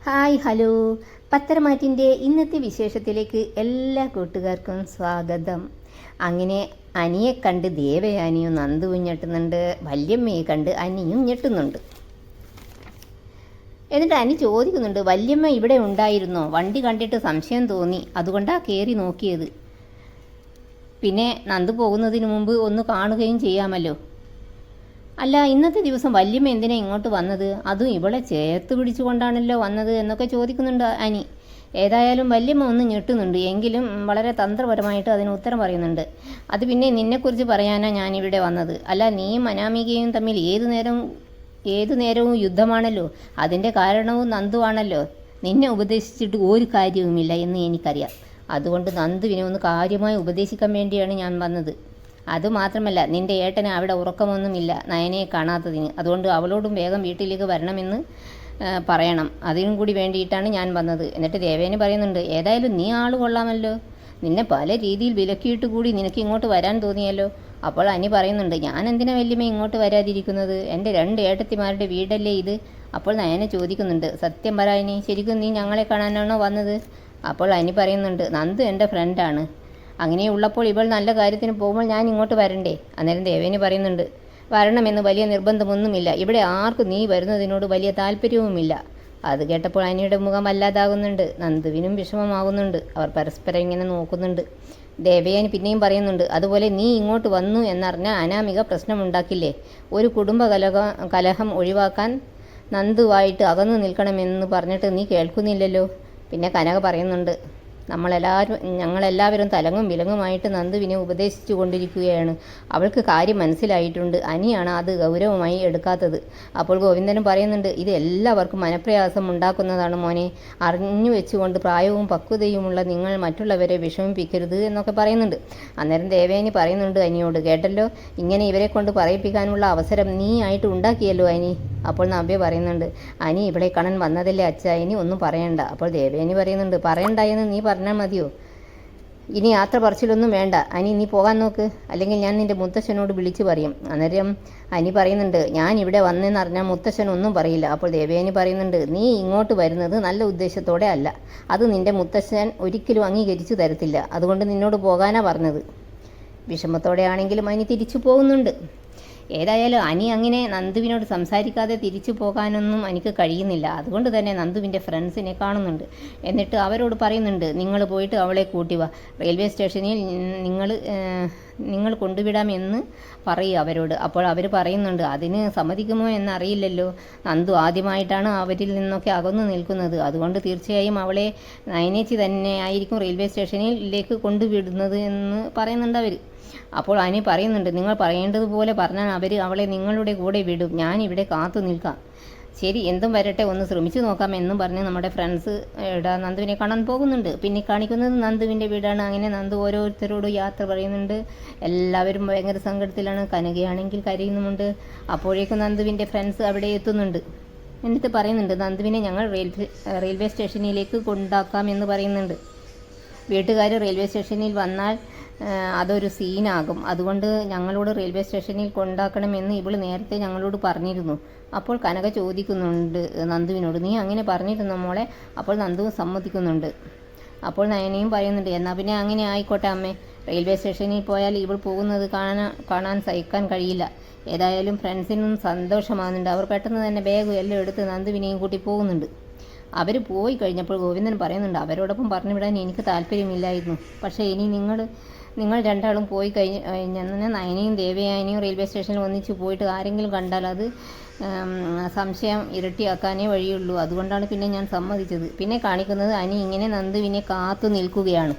Hi hello. പത്തരമാറ്റിൻ്റെ ഇന്നത്തെ വിശേഷത്തിലേക്ക് എല്ലാ കൂട്ടുകാർക്കും സ്വാഗതം. അങ്ങനെ അനിയെ കണ്ട് ദേവയാനിയും നന്ദുവും ഞെട്ടുന്നുണ്ട്, വല്യമ്മയെ കണ്ട് അനിയും ഞെട്ടുന്നുണ്ട്. എന്നിട്ട് അനി ചോദിക്കുന്നുണ്ട്, വല്യമ്മ ഇവിടെ ഉണ്ടായിരുന്നോ? വണ്ടി കണ്ടിട്ട് സംശയം തോന്നി, അതുകൊണ്ടാണ് കയറി നോക്കിയത്. പിന്നെ നന്ദു പോകുന്നതിന് മുമ്പ് ഒന്ന് കാണുകയും ചെയ്യാമല്ലോ. അല്ല, ഇന്നത്തെ ദിവസം വല്യമ്മ എന്തിനാ ഇങ്ങോട്ട് വന്നത്? അതും ഇവളെ ചേർത്ത് പിടിച്ചുകൊണ്ടാണല്ലോ വന്നത് എന്നൊക്കെ ചോദിക്കുന്നുണ്ട് അനി. ഏതായാലും വല്യമ്മ ഒന്ന് ഞെട്ടുന്നുണ്ട്, എങ്കിലും വളരെ തന്ത്രപരമായിട്ട് അതിന് ഉത്തരം പറയുന്നുണ്ട്. അത് പിന്നെ നിന്നെക്കുറിച്ച് പറയാനാണ് ഞാനിവിടെ വന്നത്. അല്ല, നീയും അനാമികയും തമ്മിൽ ഏതു നേരവും യുദ്ധമാണല്ലോ. അതിൻ്റെ കാരണവും നന്ദുവാണല്ലോ. നിന്നെ ഉപദേശിച്ചിട്ട് ഒരു കാര്യവുമില്ല എന്ന് എനിക്കറിയാം. അതുകൊണ്ട് നന്ദുവിനെ ഒന്ന് കാര്യമായി ഉപദേശിക്കാൻ വേണ്ടിയാണ് ഞാൻ വന്നത്. അതുമാത്രമല്ല, നിൻ്റെ ഏട്ടന് അവിടെ ഉറക്കമൊന്നുമില്ല നയനയെ കാണാത്തതിന്. അതുകൊണ്ട് അവളോടും വേഗം വീട്ടിലേക്ക് വരണമെന്ന് പറയണം. അതിനും കൂടി വേണ്ടിയിട്ടാണ് ഞാൻ വന്നത്. എന്നിട്ട് ദേവേനെ പറയുന്നുണ്ട്, ഏതായാലും നീ ആൾ കൊള്ളാമല്ലോ. നിന്നെ പല രീതിയിൽ വിലക്കിയിട്ട് കൂടി നിനക്ക് ഇങ്ങോട്ട് വരാൻ തോന്നിയല്ലോ. അപ്പോൾ അനി പറയുന്നുണ്ട്, ഞാൻ എന്തിനാ വല്യമ്മ ഇങ്ങോട്ട് വരാതിരിക്കുന്നത്? എൻ്റെ 2 ഏട്ടത്തിമാരുടെ വീടല്ലേ ഇത്. അപ്പോൾ നയനെ ചോദിക്കുന്നുണ്ട്, സത്യം പറ അനി, ശരിക്കും നീ ഞങ്ങളെ കാണാനാണോ വന്നത്? അപ്പോൾ അനി പറയുന്നുണ്ട്, നന്ദു എൻ്റെ ഫ്രണ്ടാണ്. അങ്ങനെയുള്ളപ്പോൾ ഇവൾ നല്ല കാര്യത്തിന് പോകുമ്പോൾ ഞാൻ ഇങ്ങോട്ട് വരണ്ടേ? അന്നേരം ദേവേനി പറയുന്നുണ്ട്, വരണമെന്ന് വലിയ നിർബന്ധമൊന്നുമില്ല. ഇവിടെ ആർക്കും നീ വരുന്നതിനോട് വലിയ താല്പര്യവുമില്ല. അത് കേട്ടപ്പോൾ അനിയുടെ മുഖം വല്ലാതാകുന്നുണ്ട്, നന്ദുവിനും വിഷമമാകുന്നുണ്ട്. അവർ പരസ്പരം ഇങ്ങനെ നോക്കുന്നുണ്ട്. ദേവയാനി പിന്നെയും പറയുന്നുണ്ട്, അതുപോലെ നീ ഇങ്ങോട്ട് വന്നു എന്നറിഞ്ഞാൽ അനാമിക പ്രശ്നമുണ്ടാക്കില്ലേ? ഒരു കുടുംബ കലഹം ഒഴിവാക്കാൻ നന്ദുവായിട്ട് അകന്നു നിൽക്കണമെന്ന് പറഞ്ഞിട്ട് നീ കേൾക്കുന്നില്ലല്ലോ. പിന്നെ കനക പറയുന്നുണ്ട്, ഞങ്ങളെല്ലാവരും തലങ്ങും വിലങ്ങുമായിട്ട് നന്ദുവിനെ ഉപദേശിച്ചു കൊണ്ടിരിക്കുകയാണ്. അവൾക്ക് കാര്യം മനസ്സിലായിട്ടുണ്ട്. അനിയാണ് അത് ഗൗരവമായി എടുക്കാത്തത്. അപ്പോൾ ഗോവിന്ദനും പറയുന്നുണ്ട്, ഇത് എല്ലാവർക്കും മനപ്രയാസം ഉണ്ടാക്കുന്നതാണ് മോനെ. അറിഞ്ഞു വെച്ചുകൊണ്ട് പ്രായവും പക്വതയുമുള്ള നിങ്ങൾ മറ്റുള്ളവരെ വിഷമിപ്പിക്കരുത് എന്നൊക്കെ പറയുന്നുണ്ട്. അന്നേരം ദേവേനി പറയുന്നുണ്ട് അനിയോട്, കേട്ടല്ലോ, ഇങ്ങനെ ഇവരെ കൊണ്ട് പറയിപ്പിക്കാനുള്ള അവസരം നീ ആയിട്ട് ഉണ്ടാക്കിയല്ലോ അനി. അപ്പോൾ നവ്യ പറയുന്നുണ്ട്, അനി ഇവിടെ കാണാൻ വന്നതല്ലേ അച്ഛ, ഇനി ഒന്നും പറയണ്ട. അപ്പോൾ ദേവേനി പറയുന്നുണ്ട്, പറയണ്ട എന്ന് നീ പറഞ്ഞാൽ മതിയോ? ഇനി യാത്ര പറച്ചിലൊന്നും വേണ്ട. അനി നീ പോകാൻ നോക്ക്, അല്ലെങ്കിൽ ഞാൻ നിൻ്റെ മുത്തശ്ശനോട് വിളിച്ചു പറയും. അന്നേരം അനി പറയുന്നുണ്ട്, ഞാൻ ഇവിടെ വന്നെന്നറിഞ്ഞാൽ മുത്തശ്ശൻ ഒന്നും പറയില്ല. അപ്പോൾ ദേവേനി പറയുന്നുണ്ട്, നീ ഇങ്ങോട്ട് വരുന്നത് നല്ല ഉദ്ദേശത്തോടെ അല്ല. അത് നിൻ്റെ മുത്തശ്ശൻ ഒരിക്കലും അംഗീകരിച്ചു തരത്തില്ല. അതുകൊണ്ട് നിന്നോട് പോകാനാണ് പറഞ്ഞത്. വിഷമത്തോടെ ആണെങ്കിലും അനി തിരിച്ചു പോകുന്നുണ്ട്. ഏതായാലും അനി അങ്ങനെ നന്ദുവിനോട് സംസാരിക്കാതെ തിരിച്ചു പോകാനൊന്നും എനിക്ക് കഴിയുന്നില്ല. അതുകൊണ്ട് തന്നെ നന്ദുവിൻ്റെ ഫ്രണ്ട്സിനെ കാണുന്നുണ്ട്. എന്നിട്ട് അവരോട് പറയുന്നുണ്ട്, നിങ്ങൾ പോയിട്ട് അവളെ കൂട്ടിവാ, റെയിൽവേ സ്റ്റേഷനിൽ നിങ്ങൾ കൊണ്ടുവിടാമെന്ന് പറയുക അവരോട്. അപ്പോൾ അവർ പറയുന്നുണ്ട്, അതിന് സമ്മതിക്കുമോ എന്നറിയില്ലല്ലോ. നന്ദു ആദ്യമായിട്ടാണ് അവരിൽ നിന്നൊക്കെ അകന്നു നിൽക്കുന്നത്. അതുകൊണ്ട് തീർച്ചയായും അവളെ നയനേച്ചി തന്നെ ആയിരിക്കും റെയിൽവേ സ്റ്റേഷനിലേക്ക് കൊണ്ടുവിടുന്നത് എന്ന് പറയുന്നുണ്ട് അവർ. അപ്പോൾ അനി പറയുന്നുണ്ട്, നിങ്ങൾ പറയേണ്ടതുപോലെ പറഞ്ഞാൽ അവളെ നിങ്ങളുടെ കൂടെ വിടും. ഞാനിവിടെ കാത്തു നിൽക്കാം. ശരി, എന്തും വരട്ടെ, ഒന്ന് ശ്രമിച്ചു നോക്കാം എന്നും പറഞ്ഞ് നമ്മുടെ ഫ്രണ്ട്സ് നന്ദുവിനെ കാണാൻ പോകുന്നുണ്ട്. പിന്നെ കാണിക്കുന്നത് നന്ദുവിൻ്റെ വീടാണ്. അങ്ങനെ നന്ദു ഓരോരുത്തരോടും യാത്ര പറയുന്നുണ്ട്. എല്ലാവരും ഭയങ്കര സങ്കടത്തിലാണ്. കനകയാണെങ്കിൽ കരയുന്നുമുണ്ട്. അപ്പോഴേക്കും നന്ദുവിൻ്റെ ഫ്രണ്ട്സ് അവിടെ എത്തുന്നുണ്ട്. എന്നിട്ട് പറയുന്നുണ്ട്, നന്ദുവിനെ ഞങ്ങൾ റെയിൽവേ സ്റ്റേഷനിലേക്ക് കൊണ്ടാക്കാം എന്ന് പറയുന്നുണ്ട്. വീട്ടുകാർ റെയിൽവേ സ്റ്റേഷനിൽ വന്നാൽ അതൊരു സീനാകും. അതുകൊണ്ട് ഞങ്ങളോട് റെയിൽവേ സ്റ്റേഷനിൽ കൊണ്ടാക്കണമെന്ന് ഇവൾ നേരത്തെ ഞങ്ങളോട് പറഞ്ഞിരുന്നു. അപ്പോൾ കനക ചോദിക്കുന്നുണ്ട് നന്ദുവിനോട്, നീ അങ്ങനെ പറഞ്ഞിരുന്നോ മോളെ? അപ്പോൾ നന്ദുവും സമ്മതിക്കുന്നുണ്ട്. അപ്പോൾ നയനയും പറയുന്നുണ്ട്, എന്നാൽ പിന്നെ അങ്ങനെ ആയിക്കോട്ടെ അമ്മേ. റെയിൽവേ സ്റ്റേഷനിൽ പോയാൽ ഇവൾ പോകുന്നത് കാണാൻ സഹിക്കാൻ കഴിയില്ല. ഏതായാലും ഫ്രണ്ട്സിനും സന്തോഷമാകുന്നുണ്ട്. അവർ പെട്ടെന്ന് തന്നെ ബാഗും എല്ലാം എടുത്ത് നന്ദുവിനെയും കൂട്ടി പോകുന്നുണ്ട്. അവർ പോയി കഴിഞ്ഞപ്പോൾ ഗോവിന്ദൻ പറയുന്നുണ്ട്, അവരോടൊപ്പം പറഞ്ഞു വിടാൻ എനിക്ക് താല്പര്യമില്ലായിരുന്നു. പക്ഷേ ഇനി നിങ്ങൾ രണ്ടാളും പോയി കഴിഞ്ഞാൽ നയനയും ദേവയാനിയും റെയിൽവേ സ്റ്റേഷനിൽ ഒന്നിച്ച് പോയിട്ട് ആരെങ്കിലും കണ്ടാൽ അത് സംശയം ഇരട്ടിയാക്കാനേ വഴിയുള്ളൂ. അതുകൊണ്ടാണ് പിന്നെ ഞാൻ സമ്മതിച്ചത്. പിന്നെ കാണിക്കുന്നത് അനി ഇങ്ങനെ നന്ദുവിനെ കാത്തു നിൽക്കുകയാണ്.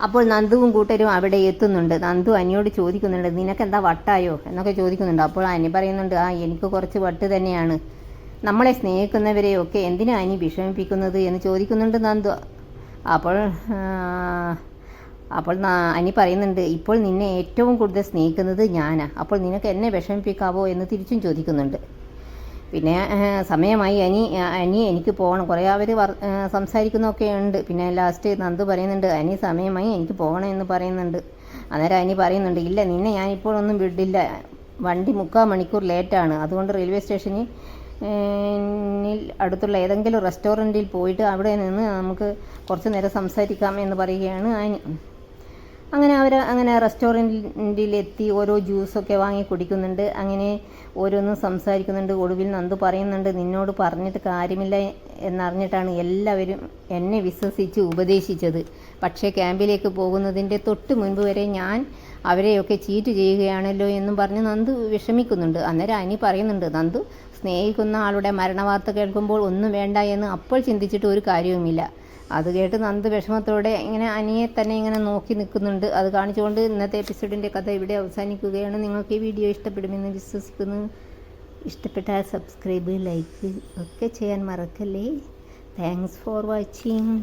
അപ്പോൾ നന്ദുവും കൂട്ടരും അവിടെ എത്തുന്നുണ്ട്. നന്ദു അനിയോട് ചോദിക്കുന്നുണ്ട്, നിനക്കെന്താ വട്ടായോ എന്നൊക്കെ ചോദിക്കുന്നുണ്ട്. അപ്പോൾ അനി പറയുന്നുണ്ട്, എനിക്ക് കുറച്ച് വട്ട് തന്നെയാണ്. നമ്മളെ സ്നേഹിക്കുന്നവരെയൊക്കെ എന്തിനാ അനി വിഷമിപ്പിക്കുന്നത് എന്ന് ചോദിക്കുന്നുണ്ട് നന്ദു. അപ്പോൾ അനി പറയുന്നുണ്ട്, ഇപ്പോൾ നിന്നെ ഏറ്റവും കൂടുതൽ സ്നേഹിക്കുന്നത് ഞാനാ. അപ്പോൾ നിനക്ക് എന്നെ വിഷമിപ്പിക്കാവോ എന്ന് തിരിച്ചും ചോദിക്കുന്നുണ്ട്. പിന്നെ സമയമായി അനി എനിക്ക് പോകണം. കുറേ അവർ സംസാരിക്കുന്നൊക്കെ ഉണ്ട്. പിന്നെ ലാസ്റ്റ് നന്ദു പറയുന്നുണ്ട്, അനി സമയമായി എനിക്ക് പോകണം എന്ന് പറയുന്നുണ്ട്. അന്നേരം അനി പറയുന്നുണ്ട്, ഇല്ല, നിന്നെ ഞാനിപ്പോഴൊന്നും വിടില്ല. വണ്ടി 3/4 മണിക്കൂർ ലേറ്റാണ്. അതുകൊണ്ട് റെയിൽവേ സ്റ്റേഷനിൽ അടുത്തുള്ള ഏതെങ്കിലും റെസ്റ്റോറൻറ്റിൽ പോയിട്ട് അവിടെ നിന്ന് നമുക്ക് കുറച്ച് നേരം സംസാരിക്കാം എന്ന് പറയുകയാണ് ആനി. അങ്ങനെ അവർ റെസ്റ്റോറൻറ്റിലെത്തി ഓരോ ജ്യൂസൊക്കെ വാങ്ങി കുടിക്കുന്നുണ്ട്. അങ്ങനെ ഓരോന്നും സംസാരിക്കുന്നുണ്ട്. ഒടുവിൽ നന്ദു പറയുന്നുണ്ട്, നിന്നോട് പറഞ്ഞിട്ട് കാര്യമില്ല എന്നറിഞ്ഞിട്ടാണ് എല്ലാവരും എന്നെ വിശ്വസിച്ച് ഉപദേശിച്ചത്. പക്ഷേ ക്യാമ്പിലേക്ക് പോകുന്നതിൻ്റെ തൊട്ട് മുൻപ് വരെ ഞാൻ അവരെയൊക്കെ ചീറ്റ് ചെയ്യുകയാണല്ലോ എന്നും പറഞ്ഞ് നന്ദു വിഷമിക്കുന്നുണ്ട്. അന്നേരം അനി പറയുന്നുണ്ട്, നന്ദു സ്നേഹിക്കുന്ന ആളുടെ മരണവാർത്ത കേൾക്കുമ്പോൾ ഒന്നും വേണ്ട എന്ന് അപ്പോൾ ചിന്തിച്ചിട്ട് ഒരു കാര്യവുമില്ല. അത് കേട്ട് നന്ദു വിഷമത്തോടെ ഇങ്ങനെ അനിയെ തന്നെ ഇങ്ങനെ നോക്കി നിൽക്കുന്നുണ്ട്. അത് കാണിച്ചുകൊണ്ട് ഇന്നത്തെ എപ്പിസോഡിൻ്റെ കഥ ഇവിടെ അവസാനിക്കുകയാണ്. നിങ്ങൾക്ക് ഈ വീഡിയോ ഇഷ്ടപ്പെടുമെന്ന് വിശ്വസിക്കുന്നു. ഇഷ്ടപ്പെട്ടാൽ സബ്സ്ക്രൈബ്, ലൈക്ക് ഒക്കെ ചെയ്യാൻ മറക്കല്ലേ. Thanks for watching.